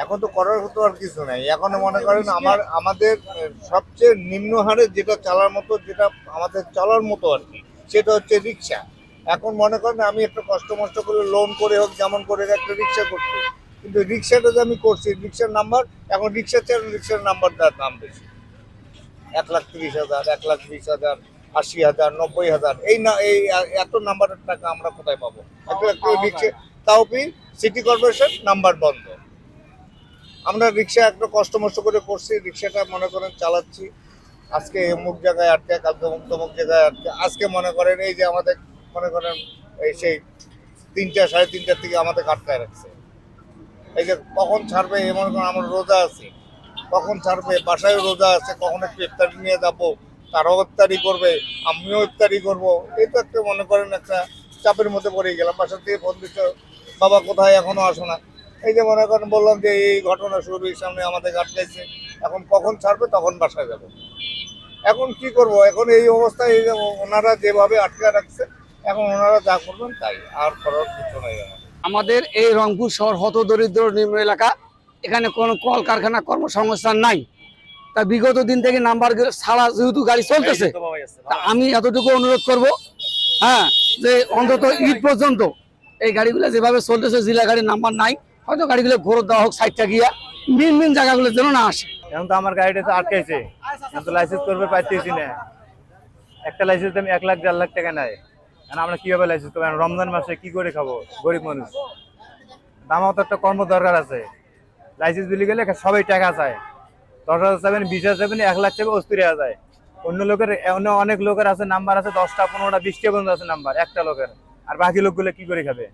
এখন তো করার মতো আর কিছু নাই। এখন মনে করেন আমাদের সবচেয়ে নিম্ন হারে যেটা চালার মতো, যেটা আমাদের চলার মতো আর কি, সেটা হচ্ছে রিক্সা। এখন মনে করেন আমি একটা কষ্ট মষ্ট করে লোন করে হোক যেমন করে একটা রিক্সা করছি, কিন্তু রিক্সাটা যে আমি করছি রিক্সার নাম্বার, এখন রিক্সা চালান রিক্সার নাম্বারটার দাম বেশি। 1,30,000, 1,20,000, 80,000, 90,000, এই না এই এত নাম্বারের টাকা আমরা কোথায় পাবো? একটা একটা রিক্সা, তাও সিটি কর্পোরেশন নাম্বার বন্ধ। আমরা রিক্সা একটা কষ্ট মষ্ট করে করছি, রিক্সাটা মনে করেন চালাচ্ছি, আজকে অমুক জায়গায় আটকে, কালকে অমুক তমুক জায়গায় আটকে, আজকে মনে করেন এই যে আমাদের মনে করেন এই সেই 3টা 3:30টার থেকে আমাদের আটকায় রাখছে। এই যে কখন ছাড়বে, এ মনে করেন আমরা রোজা আছি, কখন ছাড়বে, বাসায় রোজা আছে, কখন একটু ইফতারি নিয়ে যাবো, তারাও ইফতারি করবে, আমিও ইফতারি করবো, এই তো একটা মনে করেন একটা চাপের মধ্যে পড়ে গেলাম। বাসা থেকে ফোন দিচ্ছে, বাবা কোথায়, এখনো আসো না। এই যে মনে করেন বললাম যে এই ঘটনা শুরুর সামনে আমাদের আটকাইছে, এখন কখন ছাড়বে তখন বাসায় যাবো। এখন কি করব, এখন এই অবস্থায় এই যে ওনারা যেভাবে আটকে রাখছে, এখন ওনারা যা করবেন তাই, আর করার কিছু নাই আমার। আমাদের এই রংপুর শহর হতদরিদ্র নিম্ন এলাকা, এখানে কোনো কলকারখানা কর্মসংস্থান নাই। তা বিগত দিন থেকে নাম্বার ছাড়া যেহেতু গাড়ি চলতেছে, তা আমি এতটুকু অনুরোধ করব, হ্যাঁ, যে অন্তত ঈদ পর্যন্ত এই গাড়িগুলো যেভাবে চলতেছে, জেলা গাড়ির নাম্বার নাই, হয়তো গাড়িগুলো ঘোরত দেওয়া হোক সাইডটা গিয়া, মেন মেন জায়গাগুলো যেন না আসে। এখন তো আমার গাড়িটা তো আটকাইছে, এখন তো লাইসেন্স করবে পাইতেছি না। একটা লাইসেন্স আমি 1 লাখ 1.5 লাখ টাকা নেয়। এখন আমরা কিভাবে লাইসেন্স করবো? রমজান মাসে কি করে খাবো গরিব মানুষ? আমার তো একটা কর্ম দরকার আছে। লাইসেন্স দিলে গেলে সবাই টাকা চায়, 10,000 চাবেন, 20,000 চাবেন, 1 লাখ চাবে, অস্থির হয়ে যায়। অন্য অনেক লোকের আছে নাম্বার আছে 10টা 15টা 20টা পর্যন্ত আছে নাম্বার একটা লোকের, আর বাকি লোকগুলো কি করে খাবে?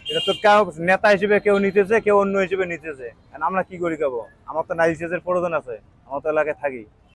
এটা তো কেউ নেতা হিসেবে কেউ নিতেছে, কেউ অন্য হিসেবে নিতেছে, আমরা কি করি খাবো? আমার তো লাইসেন্সের প্রয়োজন আছে, আমার তো এলাকায় থাকি।